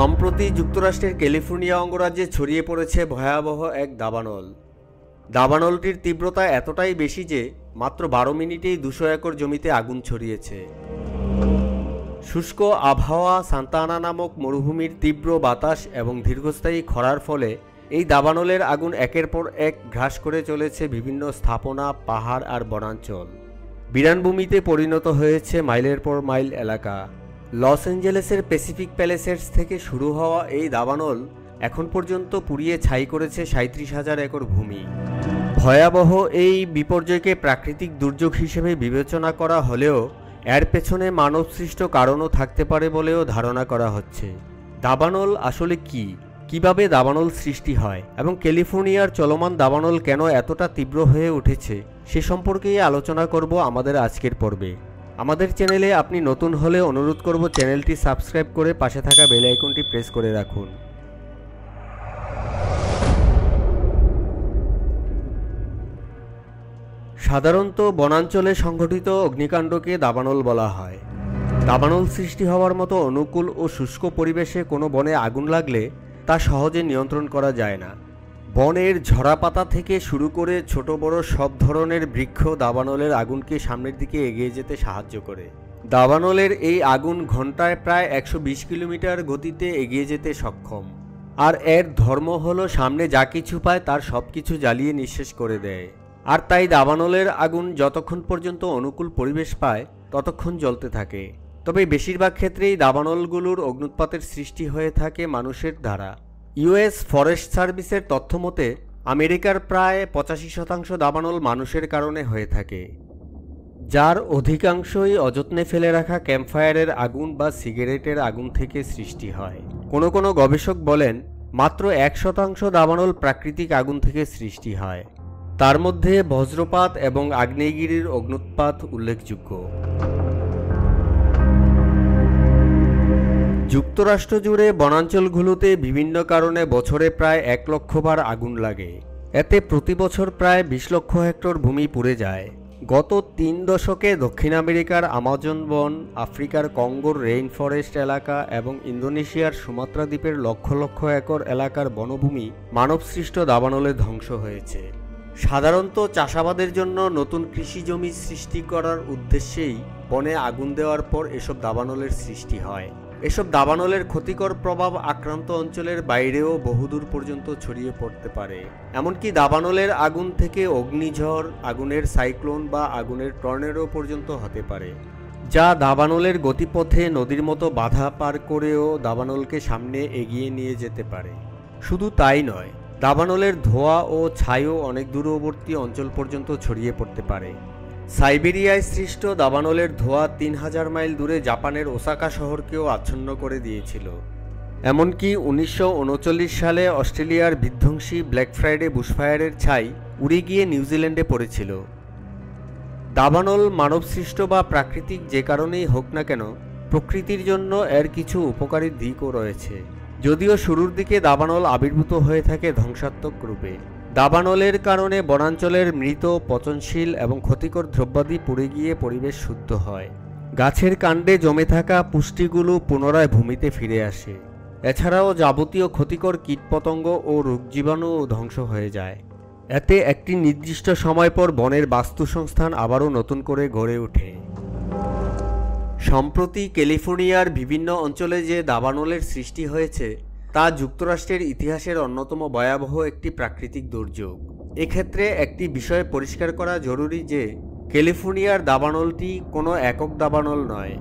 সম্প্রতি যুক্তরাষ্ট্রের ক্যালিফোর্নিয়া অঙ্গরাজ্যে ছড়িয়ে পড়েছে ভয়াবহ এক দাবানল। দাবানলটির তীব্রতা এতটাই বেশি যে মাত্র 12 মিনিটেই 200 একর জমিতে আগুন ছড়িয়েছে। শুষ্ক আবহাওয়া, সান্তা আনা নামক মরুভূমির তীব্র বাতাস এবং দীর্ঘস্থায়ী খরার ফলে এই দাবানলের আগুন একের পর এক গ্রাস করে চলেছে বিভিন্ন স্থাপনা, পাহাড় আর বনাঞ্চল। বিরানভূমিতে পরিণত হয়েছে মাইলের পর মাইল এলাকা। লস অ্যাঞ্জেলেসের প্যাসিফিক প্যালেসেস থেকে শুরু হওয়া এই দাবানল এখন পর্যন্ত পুড়িয়ে ছাই করেছে 37,000 একর ভূমি। ভয়াবহ এই বিপর্যয়কে প্রাকৃতিক দুর্যোগ হিসেবে বিবেচনা করা হলেও এর পেছনে মানবসৃষ্ট কারণও থাকতে পারে বলেও ধারণা করা হচ্ছে। দাবানল আসলে কি, কিভাবে দাবানল সৃষ্টি হয় এবং ক্যালিফোর্নিয়ার চলমান দাবানল কেন এতটা তীব্র হয়ে উঠেছে সে সম্পর্কেই আলোচনা করব আমাদের আজকের পর্বে। আমাদের চ্যানেলে আপনি নতুন হলে অনুরোধ করব চ্যানেলটি সাবস্ক্রাইব করে পাশে থাকা বেল আইকনটি প্রেস করে রাখুন। সাধারণত বনাঞ্চলে সংঘটিত অগ্নিকাণ্ডকে দাবানল বলা হয়। দাবানল সৃষ্টি হওয়ার মতো অনুকূল ও শুষ্ক পরিবেশে কোনো বনে আগুন লাগলে তা সহজে নিয়ন্ত্রণ করা যায় না। বনের ঝরা পাতা থেকে শুরু করে ছোট বড় সব ধরনের বৃক্ষ দাবানলের আগুনকে সামনের দিকে এগিয়ে যেতে সাহায্য করে। দাবানলের এই আগুন ঘন্টায় প্রায় 120 কিলোমিটার গতিতে এগিয়ে যেতে সক্ষম। আর এর ধর্ম হলো সামনে যা কিছু পায় তার সব কিছু জ্বালিয়ে নিঃশেষ করে দেয়। আর তাই দাবানলের আগুন যতক্ষণ পর্যন্ত অনুকূল পরিবেশ পায় ততক্ষণ জ্বলতে থাকে। তবে বেশিরভাগ ক্ষেত্রেই দাবানলগুলোর অগ্নুৎপাতের সৃষ্টি হয়ে থাকে মানুষের দ্বারা। ইউএস ফরেস্ট সার্ভিসের তথ্য মতে আমেরিকার প্রায় 85% দাবানল মানুষের কারণে হয়ে থাকে, যার অধিকাংশই অযত্নে ফেলে রাখা ক্যাম্পফায়ারের আগুন বা সিগারেটের আগুন থেকে সৃষ্টি হয়। কোনো গবেষক বলেন মাত্র 1% দাবানল প্রাকৃতিক আগুন থেকে সৃষ্টি হয়। তার মধ্যে বজ্রপাত এবং আগ্নেয়গিরির অগ্নুৎপাত উল্লেখযোগ্য। যুক্তরাষ্ট্র জুড়ে বনাঞ্চলগুলোতে বিভিন্ন কারণে বছরে প্রায় 1 লক্ষ বার আগুন লাগে। এতে প্রতি বছর প্রায় 20 লক্ষ হেক্টর ভূমি পুড়ে যায়। গত 3 দশকে দক্ষিণ আমেরিকার আমাজন বন, আফ্রিকার কঙ্গোর রেইন ফরেস্ট এলাকা এবং ইন্দোনেশিয়ার সুমাত্রা দ্বীপের লক্ষ লক্ষ একর এলাকার বনভূমি মানবসৃষ্ট দাবানলে ধ্বংস হয়েছে। সাধারণত চাষাবাদের জন্য নতুন কৃষি জমি সৃষ্টি করার উদ্দেশ্যেই বনে আগুন দেওয়ার পর এসব দাবানলের সৃষ্টি হয়। এসব দাবানলের ক্ষতিকর প্রভাব আক্রান্ত অঞ্চলের বাইরেও বহুদূর পর্যন্ত ছড়িয়ে পড়তে পারে। এমনকি দাবানলের আগুন থেকে অগ্নিঝড়, আগুনের সাইক্লোন বা আগুনের টর্নেডো পর্যন্ত হতে পারে, যা দাবানলের গতিপথে নদীর মতো বাধা পার করেও দাবানলকে সামনে এগিয়ে নিয়ে যেতে পারে। শুধু তাই নয়, দাবানলের ধোঁয়া ও ছাইও অনেক দূরবর্তী অঞ্চল পর্যন্ত ছড়িয়ে পড়তে পারে। সাইবেরিয়ায় সৃষ্ট দাবানলের ধোঁয়া 3000 মাইল দূরে জাপানের ওসাকা শহরকেও আচ্ছন্ন করে দিয়েছিল। এমনকি 1939 সালে অস্ট্রেলিয়ার বিধ্বংসী ব্ল্যাক ফ্রাইডে বুশফায়ারের ছাই উড়ে গিয়ে নিউজিল্যান্ডে পড়েছিল। দাবানল মানবসৃষ্ট বা প্রাকৃতিক যে কারণেই হোক না কেন, প্রকৃতির জন্য এর কিছু উপকারী দিকও রয়েছে। যদিও শুরুর দিকে দাবানল আবির্ভূত হয়ে থাকে ধ্বংসাত্মক রূপে। দাবানলের কারণে বনাঞ্চলের মৃত, পচনশীল এবং ক্ষতিকর দ্রব্যাদি পুড়ে গিয়ে পরিবেশ শুদ্ধ হয়। গাছের কাণ্ডে জমে থাকা পুষ্টিগুলো পুনরায় ভূমিতে ফিরে আসে। এছাড়াও যাবতীয় ক্ষতিকর কীটপতঙ্গ ও রোগজীবাণুও ধ্বংস হয়ে যায়। এতে একটি নির্দিষ্ট সময় পর বনের বাস্তুসংস্থান আবারও নতুন করে গড়ে ওঠে। সম্প্রতি ক্যালিফোর্নিয়ার বিভিন্ন অঞ্চলে যে দাবানলের সৃষ্টি হয়েছে তা যুক্তরাষ্ট্রের ইতিহাসের অন্যতম ভয়াবহ একটি প্রাকৃতিক দুর্যোগ। এক্ষেত্রে একটি বিষয় পরিষ্কার করা জরুরি যে ক্যালিফোর্নিয়ার দাবানলটি কোনো একক দাবানল নয়।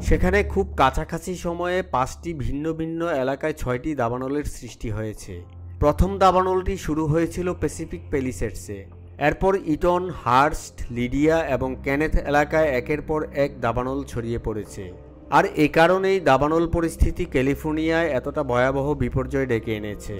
সেখানে খুব কাছাকাছি সময়ে 5টি ভিন্ন ভিন্ন এলাকায় 6টি দাবানলের সৃষ্টি হয়েছে। প্রথম দাবানলটি শুরু হয়েছিল প্যাসিফিক প্যালিসেডসে। এরপর ইটন, হার্স্ট, লিডিয়া এবং কেনেথ এলাকায় একের পর এক দাবানল ছড়িয়ে পড়েছে। আর এ কারণেই দাবানল পরিস্থিতি ক্যালিফোর্নিয়ায় এতটা ভয়াবহ বিপর্যয় ডেকে এনেছে।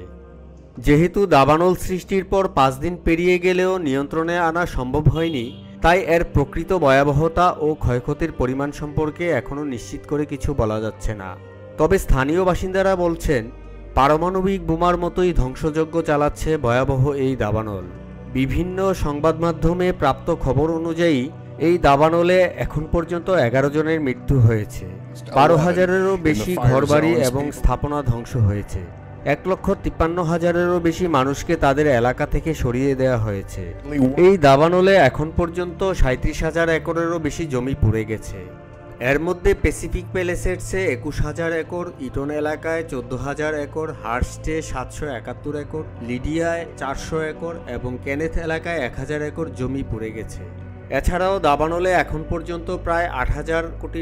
যেহেতু দাবানল সৃষ্টির পর 5 দিন পেরিয়ে গেলেও নিয়ন্ত্রণে আনা সম্ভব হয়নি, তাই এর প্রকৃত ভয়াবহতা ও ক্ষয়ক্ষতির পরিমাণ সম্পর্কে এখনও নিশ্চিত করে কিছু বলা যাচ্ছে না। তবে স্থানীয় বাসিন্দারা বলছেন পারমাণবিক বোমার মতোই ধ্বংসযজ্ঞ চালাচ্ছে ভয়াবহ এই দাবানল। বিভিন্ন সংবাদ মাধ্যমে প্রাপ্ত খবর অনুযায়ী এই দাবানলে এখন পর্যন্ত 11 জনের মৃত্যু হয়েছে, 12,000-এরও বেশি ঘরবাড়ি এবং স্থাপনা ধ্বংস হয়েছে, 1,53,000-এরও বেশি মানুষকে তাদের এলাকা থেকে সরিয়ে দেওয়া হয়েছে। এই দাবানলে এখন পর্যন্ত 37,000 একরেরও বেশি জমি পুড়ে গেছে। এর মধ্যে প্যাসিফিক প্যালেসেটসে 21,000 একর, ইটন এলাকায় 14,000 একর, হার্স্টে 771 একর, লিডিয়ায় 400 একর এবং কেনেথ এলাকায় 1,000 একর জমি পুড়ে গেছে। এছাড়াও দাবানলে এখন পর্যন্ত প্রায় $8,000 কোটি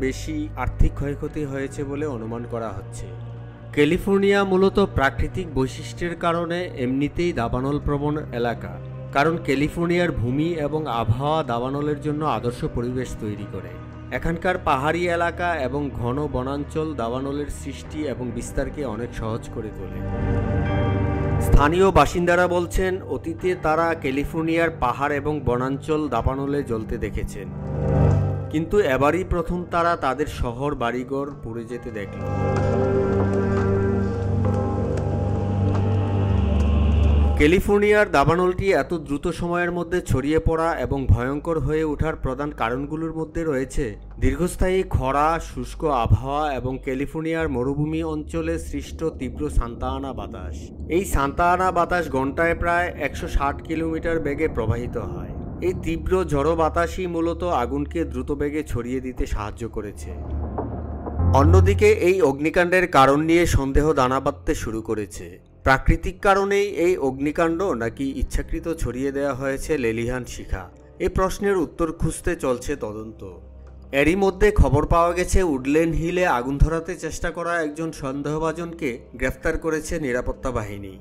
বেশি আর্থিক ক্ষয়ক্ষতি হয়েছে বলে অনুমান করা হচ্ছে। ক্যালিফোর্নিয়া মূলত প্রাকৃতিক বৈশিষ্ট্যের কারণে এমনিতেই দাবানল প্রবণ এলাকা, কারণ ক্যালিফোর্নিয়ার ভূমি এবং আবহাওয়া দাবানলের জন্য আদর্শ পরিবেশ তৈরি করে। এখানকার পাহাড়ি এলাকা এবং ঘন বনাঞ্চল দাবানলের সৃষ্টি এবং বিস্তারকে অনেক সহজ করে তোলে। স্থানীয় বাসিন্দারা বলছেন, অতীতে তারা ক্যালিফোর্নিয়ার পাহাড় এবং বনাঞ্চল দাবানলে জ্বলতে দেখেছেন, কিন্তু এবারই প্রথম তারা তাদের শহর বাড়িঘর পুড়ে যেতে দেখল। ক্যালিফোর্নিয়ার দাবানলটি এত দ্রুত সময়ের মধ্যে ছড়িয়ে পড়া এবং ভয়ঙ্কর হয়ে ওঠার প্রধান কারণগুলোর মধ্যে রয়েছে দীর্ঘস্থায়ী খরা, শুষ্ক আবহাওয়া এবং ক্যালিফোর্নিয়ার মরুভূমি অঞ্চলে সৃষ্ট তীব্র সান্তা আনা বাতাস। এই সান্তা আনা বাতাস ঘন্টায় প্রায় 160 কিলোমিটার বেগে প্রবাহিত হয়। এই তীব্র ঝড়ো বাতাসই মূলত আগুনকে দ্রুত বেগে ছড়িয়ে দিতে সাহায্য করেছে। অন্যদিকে এই অগ্নিকাণ্ডের কারণ নিয়ে সন্দেহ দানা বাঁধতে শুরু করেছে। প্রাকৃতিক কারণেই এই অগ্নিকাণ্ড নাকি ইচ্ছাকৃত ছড়িয়ে দেওয়া হয়েছে লেলিহান শিখা? এই প্রশ্নের উত্তর খুঁজতে চলছে তদন্ত। এরই মধ্যে খবর পাওয়া গেছে উডল্যান্ড হিলে আগুন ধরাতে চেষ্টা করা একজন সন্দেহভাজনকে গ্রেফতার করেছে নিরাপত্তা বাহিনী।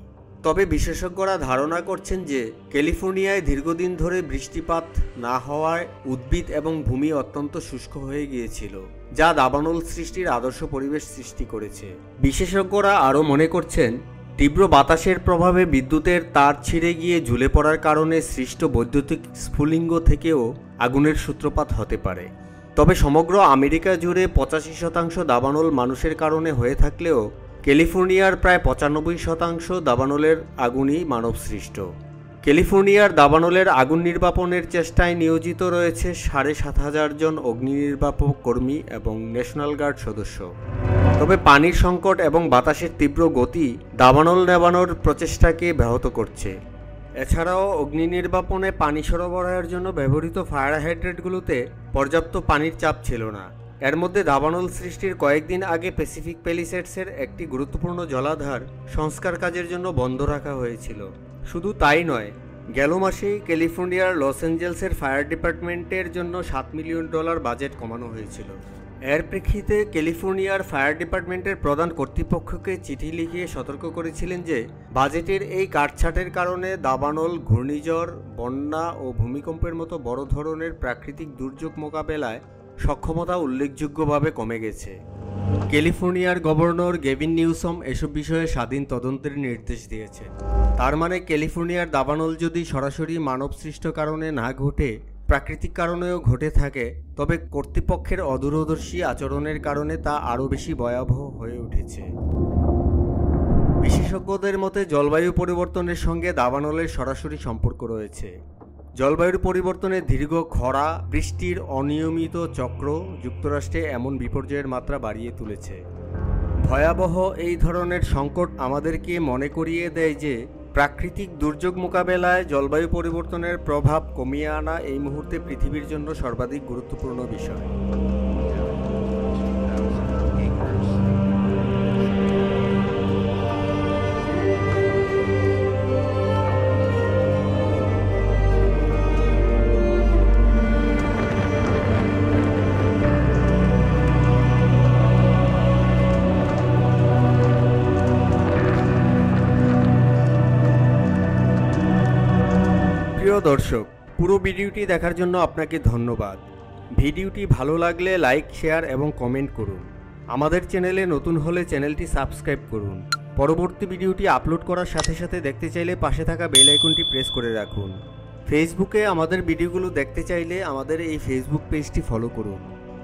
তবে বিশেষজ্ঞরা ধারণা করছেন যে ক্যালিফোর্নিয়ায় দীর্ঘদিন ধরে বৃষ্টিপাত না হওয়ায় উদ্ভিদ এবং ভূমি অত্যন্ত শুষ্ক হয়ে গিয়েছিল, যা দাবানল সৃষ্টির আদর্শ পরিবেশ সৃষ্টি করেছে। বিশেষজ্ঞরা আরও মনে করছেন, তীব্র বাতাসের প্রভাবে বিদ্যুতের তার ছিঁড়ে গিয়ে ঝুলে পড়ার কারণে সৃষ্ট বৈদ্যুতিক স্ফুলিঙ্গ থেকেও আগুনের সূত্রপাত হতে পারে। তবে সমগ্র আমেরিকা জুড়ে 85% দাবানল মানুষের কারণে হয়ে থাকলেও ক্যালিফোর্নিয়ার প্রায় 95% দাবানলের আগুনই মানবসৃষ্ট। ক্যালিফোর্নিয়ার দাবানলের আগুন নির্বাপনের চেষ্টায় নিয়োজিত রয়েছে 7,500 জন অগ্নি নির্বাপক কর্মী এবং ন্যাশনাল গার্ড সদস্য। তবে পানির সংকট এবং বাতাসের তীব্র গতি দাবানল নেভানোর প্রচেষ্টাকে ব্যাহত করছে। এছাড়াও অগ্নি নির্বাপনে পানি সরবরাহের জন্য ব্যবহৃত ফায়ার হাইড্রেন্টগুলোতে পর্যাপ্ত পানির চাপ ছিল না। এর মধ্যে দাবানল সৃষ্টির কয়েকদিন আগে প্যাসিফিক প্যালিসেডসের একটি গুরুত্বপূর্ণ জলাধার সংস্কার কাজের জন্য বন্ধ রাখা হয়েছিল। শুধু তাই নয়, গেল মাসেই ক্যালিফোর্নিয়ার লস অ্যাঞ্জেলসের ফায়ার ডিপার্টমেন্টের জন্য $7 মিলিয়ন বাজেট কমানো হয়েছিল। এর প্রেক্ষিতে ক্যালিফোর্নিয়ার ফায়ার ডিপার্টমেন্টের প্রধান কর্তৃপক্ষকে চিঠি লিখিয়ে সতর্ক করেছিলেন যে বাজেটের এই কাটছাঁটের কারণে দাবানল, ঘূর্ণিঝড়, বন্যা ও ভূমিকম্পের মতো বড় ধরনের প্রাকৃতিক দুর্যোগ মোকাবেলায় সক্ষমতা উল্লেখযোগ্যভাবে কমে গেছে। ক্যালিফোর্নিয়ার গভর্নর গেভিন নিউসম এসব বিষয়ে স্বাধীন তদন্তের নির্দেশ দিয়েছেন। তার মানে ক্যালিফোর্নিয়ার দাবানল যদি সরাসরি মানবসৃষ্ট কারণে না ঘটে, প্রাকৃতিক কারণেও ঘটে থাকে, তবে কর্তৃপক্ষের অদূরদর্শী আচরণের কারণে তা আরও বেশি ভয়াবহ হয়ে উঠেছে। বিশেষজ্ঞদের মতে জলবায়ু পরিবর্তনের সঙ্গে দাবানলের সরাসরি সম্পর্ক রয়েছে। জলবায়ুর পরিবর্তনে দীর্ঘ খরা, বৃষ্টির অনিয়মিত চক্র যুক্তরাষ্ট্রে এমন বিপর্যয়ের মাত্রা বাড়িয়ে তুলেছে। ভয়াবহ এই ধরনের সংকট আমাদেরকে মনে করিয়ে দেয় যে প্রাকৃতিক দুর্যোগ মোকাবেলায় জলবায়ু পরিবর্তনের প্রভাব কমিয়ে আনা এই মুহূর্তে পৃথিবীর জন্য সর্বাধিক গুরুত্বপূর্ণ বিষয়। প্রিয় দর্শক, পুরো ভিডিওটি দেখার জন্য আপনাকে ধন্যবাদ। ভিডিওটি ভালো লাগলে লাইক, শেয়ার এবং কমেন্ট করুন। আমাদের চ্যানেলে নতুন হলে চ্যানেলটি সাবস্ক্রাইব করুন। পরবর্তী ভিডিওটি আপলোড করার সাথে সাথে দেখতে চাইলে পাশে থাকা বেল আইকনটি প্রেস করে রাখুন। ফেসবুকে আমাদের ভিডিওগুলো দেখতে চাইলে আমাদের এই ফেসবুক পেজটি ফলো করুন।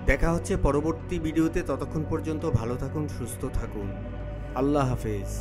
দেখা হচ্ছে পরবর্তী ভিডিওতে। ততক্ষণ পর্যন্ত ভালো থাকুন, সুস্থ থাকুন। আল্লাহ হাফেজ।